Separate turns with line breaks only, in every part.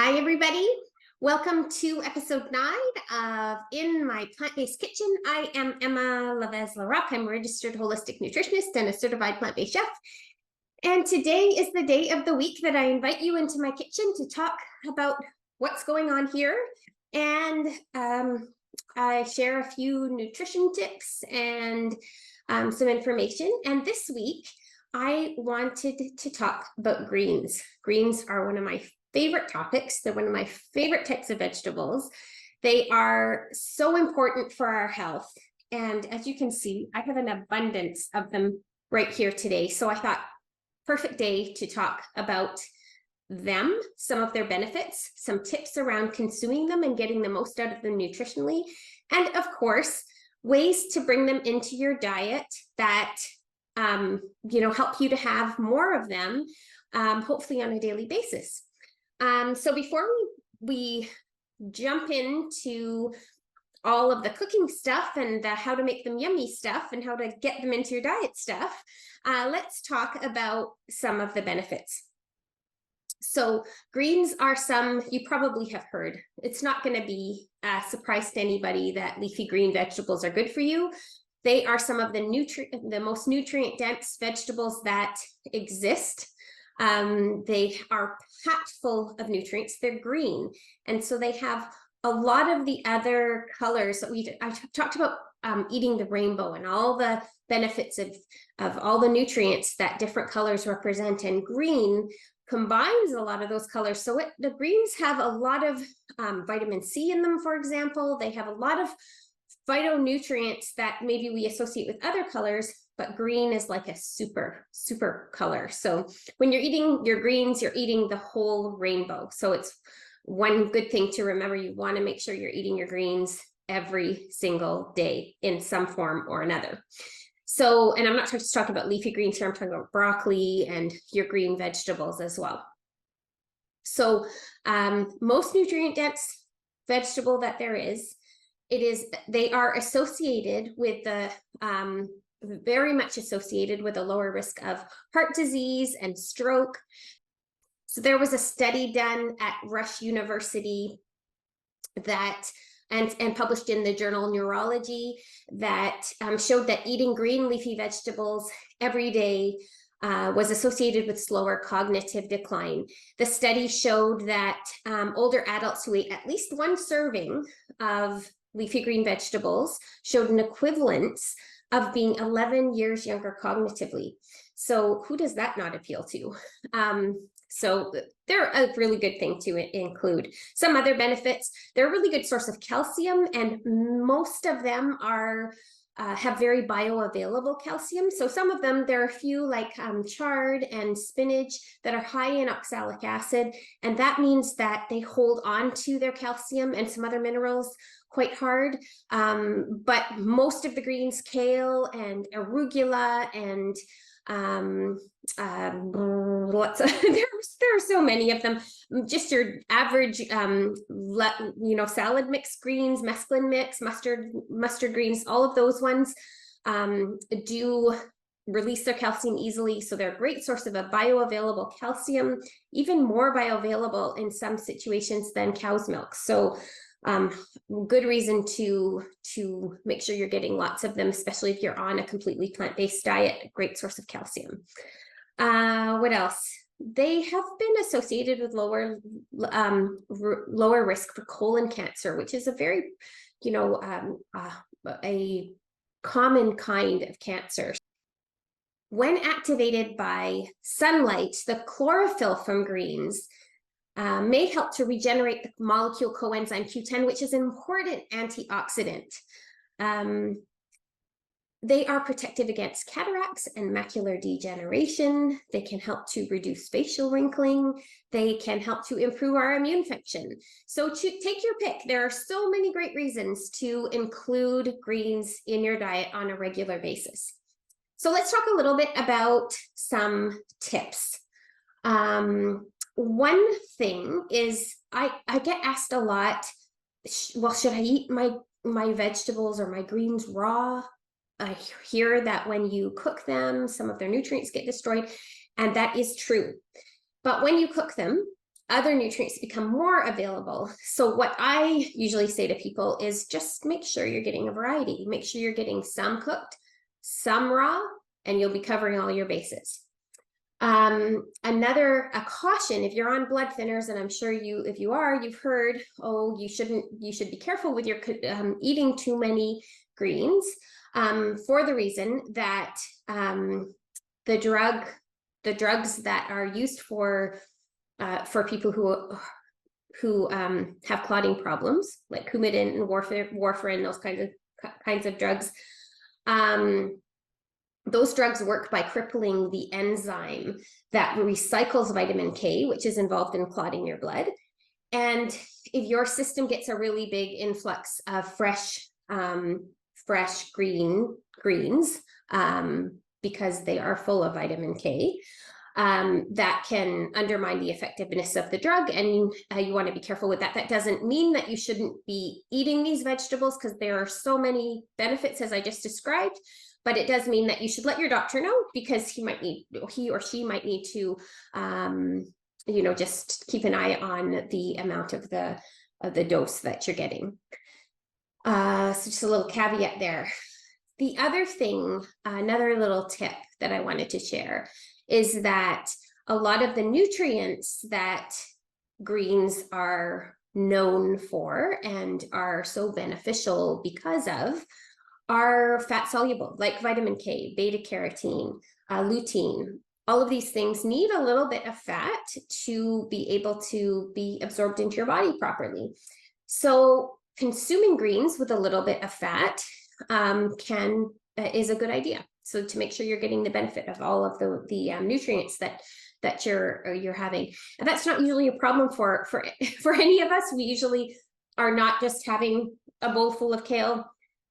Hi, everybody. Welcome to episode 9 of In My Plant-Based Kitchen. I am Emma Lavez-LaRock. I'm a registered holistic nutritionist and a certified plant-based chef. And today is the day of the week that I invite you into my kitchen to talk about what's going on here. And I share a few nutrition tips and some information. And this week, I wanted to talk about greens. Greens are one of my favorite topics. They're one of my favorite types of vegetables. They are so important for our health. And as you can see, I have an abundance of them right here today. So I thought, perfect day to talk about them, some of their benefits, some tips around consuming them and getting the most out of them nutritionally, and of course, ways to bring them into your diet that help you to have more of them, hopefully on a daily basis. So before we jump into all of the cooking stuff and the how to make them yummy stuff and how to get them into your diet stuff, let's talk about some of the benefits. So greens are some you probably have heard. It's not going to be a surprise to anybody that leafy green vegetables are good for you. They are some of the most nutrient-dense vegetables that exist. They are packed full of nutrients. They're green, and so they have a lot of the other colors that I talked about, eating the rainbow and all the benefits of all the nutrients that different colors represent, and green combines a lot of those colors. So the greens have a lot of vitamin C in them, for example. They have a lot of phytonutrients that maybe we associate with other colors, but green is like a super color. So when you're eating your greens, you're eating the whole rainbow. So it's one good thing to remember. You want to make sure you're eating your greens every single day in some form or another. So, and I'm not just talking about leafy greens here, I'm talking about broccoli and your green vegetables as well. So most nutrient dense vegetable that there is, they are associated with very much associated with a lower risk of heart disease and stroke. So there was a study done at Rush University that and published in the journal Neurology that showed that eating green leafy vegetables every day was associated with slower cognitive decline. The study showed that older adults who ate at least one serving of leafy green vegetables showed an equivalence of being 11 years younger cognitively. So who does that not appeal to? So they're a really good thing to include. Some other benefits, they're a really good source of calcium, and most of them have very bioavailable calcium. So some of them, there are a few like chard and spinach that are high in oxalic acid, and that means that they hold on to their calcium and some other minerals quite hard. But most of the greens, kale and arugula and there are so many of them. Just your average salad mix greens, mesclun mix, mustard greens, all of those ones do release their calcium easily, so they're a great source of a bioavailable calcium, even more bioavailable in some situations than cow's milk. So good reason to make sure you're getting lots of them, especially if you're on a completely plant-based diet. Great source of calcium. What else? They have been associated with lower risk for colon cancer, which is a very a common kind of cancer. When activated by sunlight, the chlorophyll from greens may help to regenerate the molecule coenzyme Q10, which is an important antioxidant. They are protective against cataracts and macular degeneration. They can help to reduce facial wrinkling. They can help to improve our immune function. So take your pick. There are so many great reasons to include greens in your diet on a regular basis. So let's talk a little bit about some tips. One thing is I get asked a lot, well, should I eat my vegetables or my greens raw? I hear that when you cook them, some of their nutrients get destroyed, and that is true. But when you cook them, other nutrients become more available. So what I usually say to people is just make sure you're getting a variety. Make sure you're getting some cooked, some raw, and you'll be covering all your bases. A caution, if you're on blood thinners, and I'm sure if you are, you've heard, oh, you should be careful with your eating too many greens, for the reason that the drugs that are used for people who have clotting problems, like Coumadin and warfarin, those kinds of drugs. Those drugs work by crippling the enzyme that recycles vitamin K, which is involved in clotting your blood. And if your system gets a really big influx of fresh greens, because they are full of vitamin K, that can undermine the effectiveness of the drug, and you want to be careful with that. That doesn't mean that you shouldn't be eating these vegetables, because there are so many benefits as I just described, but it does mean that you should let your doctor know, because he or she might need to just keep an eye on the amount of the dose that you're getting. So just a little caveat there. The other thing, another little tip that I wanted to share, is that a lot of the nutrients that greens are known for and are so beneficial because of are fat soluble, like vitamin K, beta carotene, lutein. All of these things need a little bit of fat to be able to be absorbed into your body properly. So consuming greens with a little bit of fat is a good idea. So to make sure you're getting the benefit of all of the nutrients that you're having. And that's not usually a problem for any of us. We usually are not just having a bowl full of kale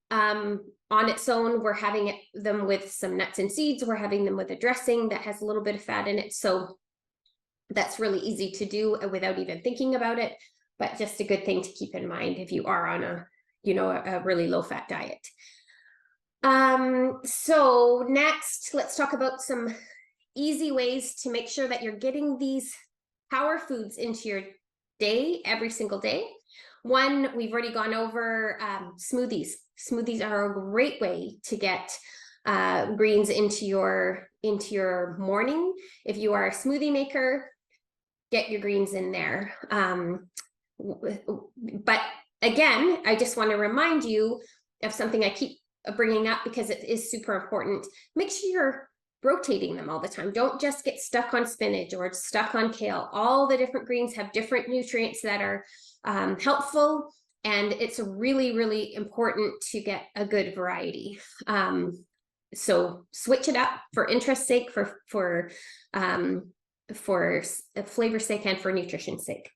on its own. We're having them with some nuts and seeds. We're having them with a dressing that has a little bit of fat in it. So that's really easy to do without even thinking about it, but just a good thing to keep in mind if you are on a really low fat diet. So next, let's talk about some easy ways to make sure that you're getting these power foods into your day every single day. One, we've already gone over smoothies. Smoothies are a great way to get greens into your morning. If you are a smoothie maker, get your greens in there. But again, I just want to remind you of something I keep bringing up because it is super important. Make sure you're rotating them all the time. Don't just get stuck on spinach or stuck on kale. All the different greens have different nutrients that are helpful, and it's really, really important to get a good variety. So switch it up for interest's sake, for flavor's sake, and for nutrition's sake.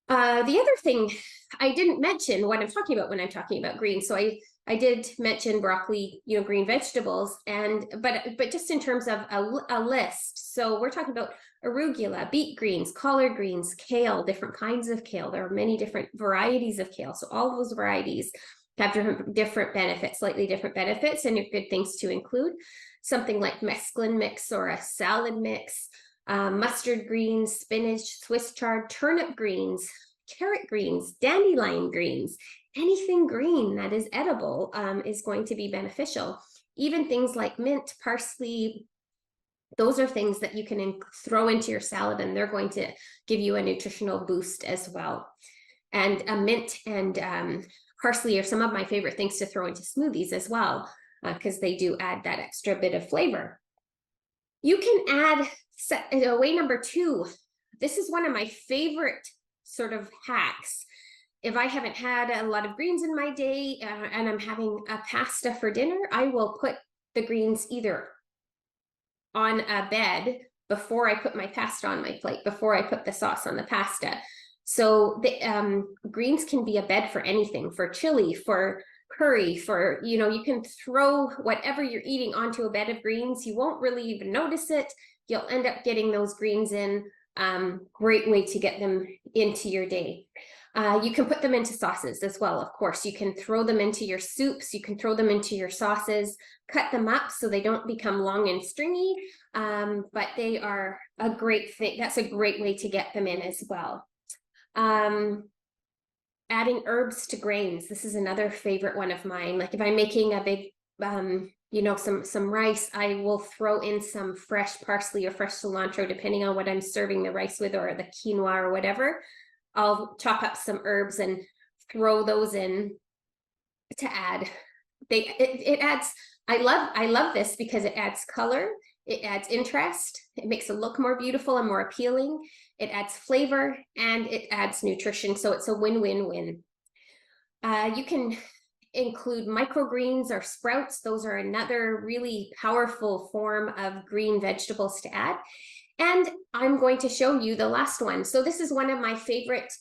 The other thing I didn't mention what I'm talking about when I'm talking about greens. So I did mention broccoli, green vegetables, but just in terms of a list. So we're talking about arugula, beet greens, collard greens, kale, different kinds of kale. There are many different varieties of kale. So all those varieties have different benefits, slightly different benefits, and good things to include. Something like mesclun mix or a salad mix, mustard greens, spinach, Swiss chard, turnip greens, carrot greens, dandelion greens. Anything green that is edible is going to be beneficial. Even things like mint, parsley, those are things that you can throw into your salad, and they're going to give you a nutritional boost as well. And mint and parsley are some of my favorite things to throw into smoothies as well, because they do add that extra bit of flavor. You can add way number 2. This is one of my favorite sort of hacks. If I haven't had a lot of greens in my day and I'm having a pasta for dinner, I will put the greens either on a bed before I put my pasta on my plate, before I put the sauce on the pasta. So the greens can be a bed for anything, for chili, for curry, for, you can throw whatever you're eating onto a bed of greens. You won't really even notice it. You'll end up getting those greens in. Great way to get them into your day. You can put them into sauces as well, of course. You can throw them into your soups, you can throw them into your sauces, cut them up so they don't become long and stringy, but they are a great thing. That's a great way to get them in as well. Adding herbs to grains. This is another favorite one of mine. Like if I'm making a big, you know, some rice, I will throw in some fresh parsley or fresh cilantro, depending on what I'm serving the rice with, or the quinoa or whatever. I'll chop up some herbs and throw those in to add. It adds, I love this because it adds color, it adds interest, it makes it look more beautiful and more appealing, it adds flavor, and it adds nutrition. So it's a win-win-win. You can include microgreens or sprouts. Those are another really powerful form of green vegetables to add. And I'm going to show you the last one. So this is one of my favorite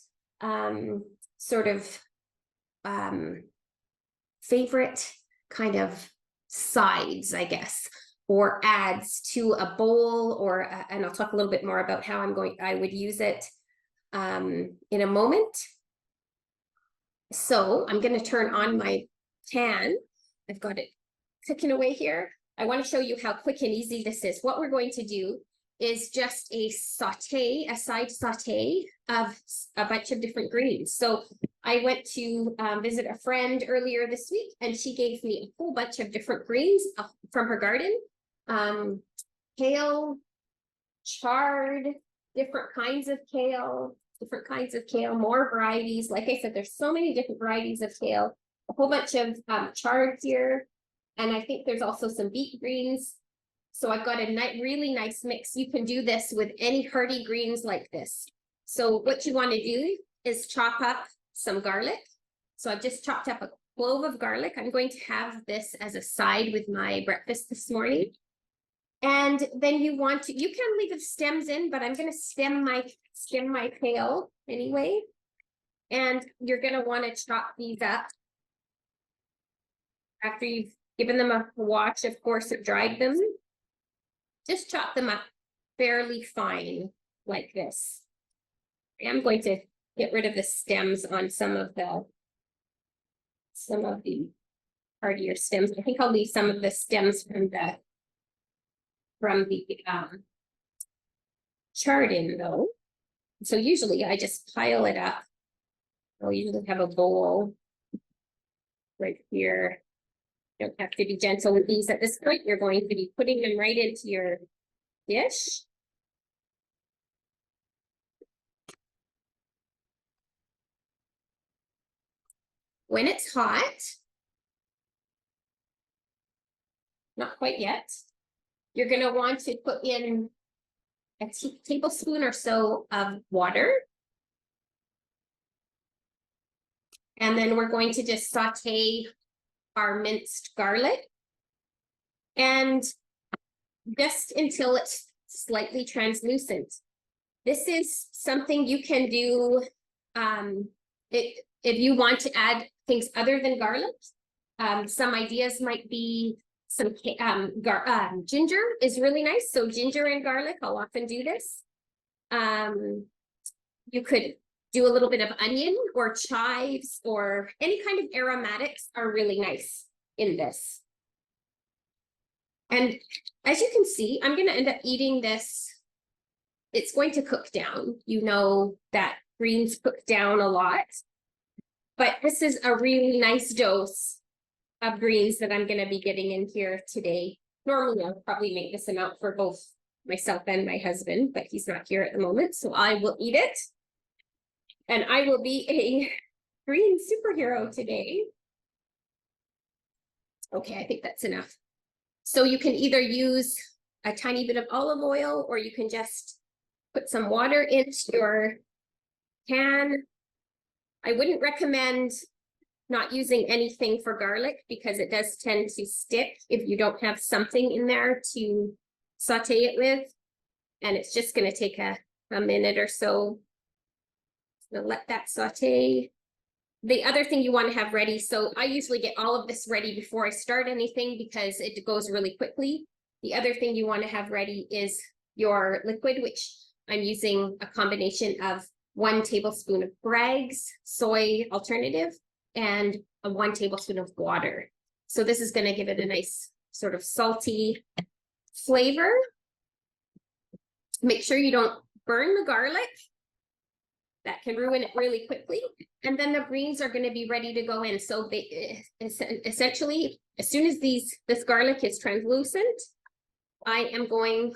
favorite kind of sides, I guess, or adds to a bowl, or and I'll talk a little bit more about how I would use it in a moment. So I'm going to turn on my pan. I've got it cooking away here. I want to show you how quick and easy this is. What we're going to do is just a side saute of a bunch of different greens. So I went to visit a friend earlier this week, and she gave me a whole bunch of different greens from her garden. Kale, chard, different kinds of kale, more varieties. Like I said, there's so many different varieties of kale, a whole bunch of chard here. And I think there's also some beet greens. So I've got a really nice mix. You can do this with any hearty greens like this. So what you want to do is chop up some garlic. So I've just chopped up a clove of garlic. I'm going to have this as a side with my breakfast this morning. And then you can leave the stems in, but I'm going to stem my kale anyway. And you're going to want to chop these up after you've given them a wash, of course, and dried them. Just chop them up fairly fine like this. I'm going to get rid of the stems on some of the hardier stems. I think I'll leave some of the stems from the chard in though. So usually I just pile it up. I'll usually have a bowl right here. You don't have to be gentle with these at this point. You're going to be putting them right into your dish. When it's hot, not quite yet, you're going to want to put in a tablespoon or so of water. And then we're going to just saute our minced garlic, and just until it's slightly translucent. This is something you can do if you want to add things other than garlic. Some ideas might be some ginger is really nice. So ginger and garlic, I'll often do this. You could do a little bit of onion or chives, or any kind of aromatics are really nice in this. And as you can see, I'm going to end up eating this. It's going to cook down. You know that greens cook down a lot. But this is a really nice dose of greens that I'm going to be getting in here today. Normally, I'll probably make this amount for both myself and my husband, but he's not here at the moment, so I will eat it. And I will be a green superhero today. Okay, I think that's enough. So you can either use a tiny bit of olive oil, or you can just put some water into your pan. I wouldn't recommend not using anything for garlic, because it does tend to stick if you don't have something in there to saute it with. And it's just going to take a minute or so. So let that saute. The other thing you want to have ready, so I usually get all of this ready before I start anything because it goes really quickly. The other thing you want to have ready is your liquid, which I'm using a combination of 1 tablespoon of Bragg's soy alternative, and 1 tablespoon of water. So this is going to give it a nice sort of salty flavor. Make sure you don't burn the garlic. That can ruin it really quickly. And then the greens are going to be ready to go in. So they essentially, as soon as this garlic is translucent, I am going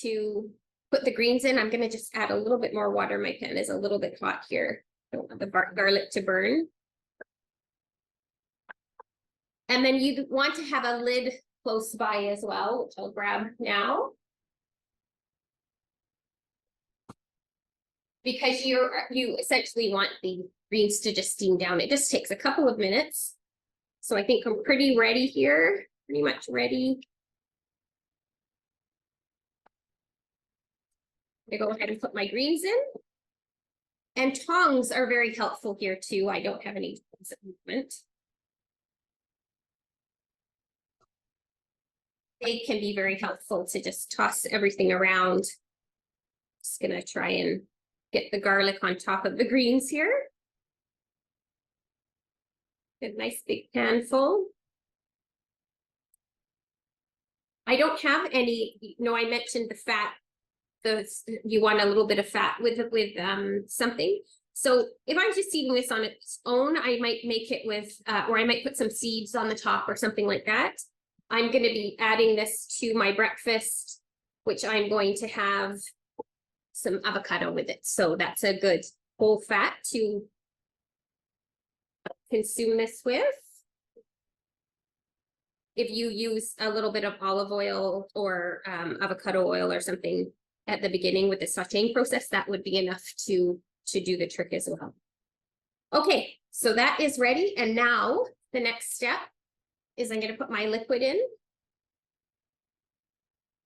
to put the greens in. I'm going to just add a little bit more water. My pan is a little bit hot here. I don't want the garlic to burn. And then you want to have a lid close by as well, which I'll grab now. Because you essentially want the greens to just steam down. It just takes a couple of minutes. So I think I'm pretty ready here, pretty much ready. I'm gonna go ahead and put my greens in. And tongs are very helpful here too. I don't have any tongs at the moment. They can be very helpful to just toss everything around. Just gonna try and get the garlic on top of the greens here. A nice big pan full. I don't have any, you know, I mentioned the fat. You want a little bit of fat with something. So if I'm just eating this on its own, I might make it with, or I might put some seeds on the top or something like that. I'm going to be adding this to my breakfast, which I'm going to have some avocado with it. So that's a good whole fat to consume this with. If you use a little bit of olive oil or avocado oil or something at the beginning with the sauteing process, that would be enough to do the trick as well. Okay, so that is ready. And now the next step is I'm going to put my liquid in.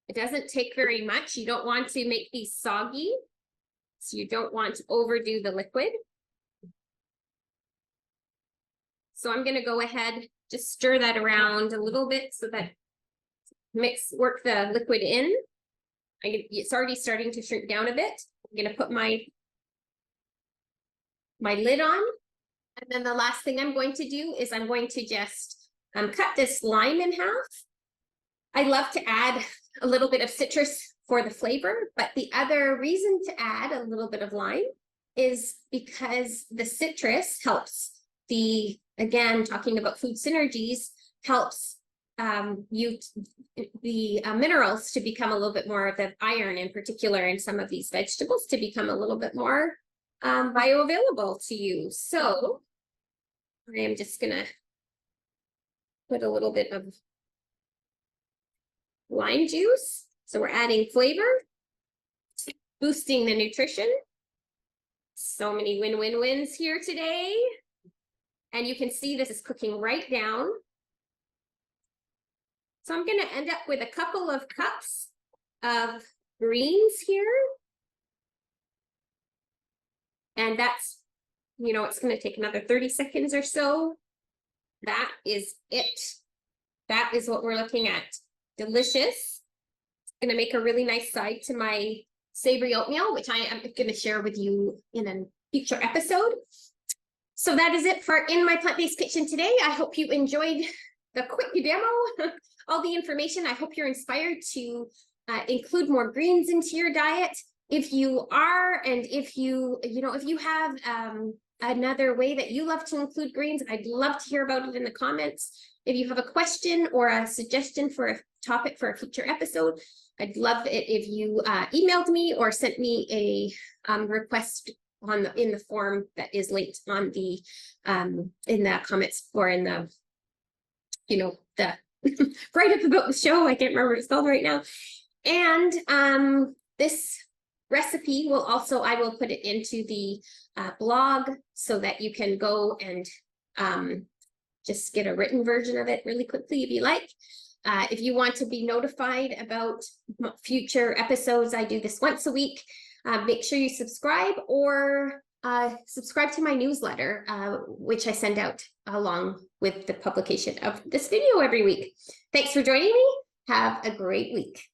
It doesn't take very much. You don't want to make these soggy, so you don't want to overdo the liquid. So I'm going to go ahead, just stir that around a little bit so that work the liquid in. It's already starting to shrink down a bit. I'm going to put my lid on. And then the last thing I'm going to do is I'm going to just cut this lime in half. I love to add a little bit of citrus for the flavor, but the other reason to add a little bit of lime is because the citrus helps again, talking about food synergies, helps the minerals to become a little bit more of the iron in particular in some of these vegetables to become a little bit more bioavailable to you. So I am just gonna put a little bit of lime juice. So we're adding flavor, boosting the nutrition. So many win-win-wins here today. And you can see this is cooking right down. So I'm going to end up with a couple of cups of greens here. And that's, you know, it's going to take another 30 seconds or so. That is it. That is what we're looking at. Delicious. Going to make a really nice side to my savory oatmeal, which I am going to share with you in a future episode. So that is it for In My Plant-Based Kitchen today. I hope you enjoyed the quick demo, all the information. I hope you're inspired to include more greens into your diet. If you are, and if you have another way that you love to include greens, I'd love to hear about it in the comments. If you have a question or a suggestion for a topic for a future episode, I'd love it if you emailed me or sent me a request in the form that is linked on the in the comments or in the the write up about the show. I can't remember what it's called right now. And this recipe will also, I will put it into the blog so that you can go and just get a written version of it really quickly if you like. If you want to be notified about future episodes, I do this once a week. Make sure you subscribe or subscribe to my newsletter, which I send out along with the publication of this video every week. Thanks for joining me. Have a great week.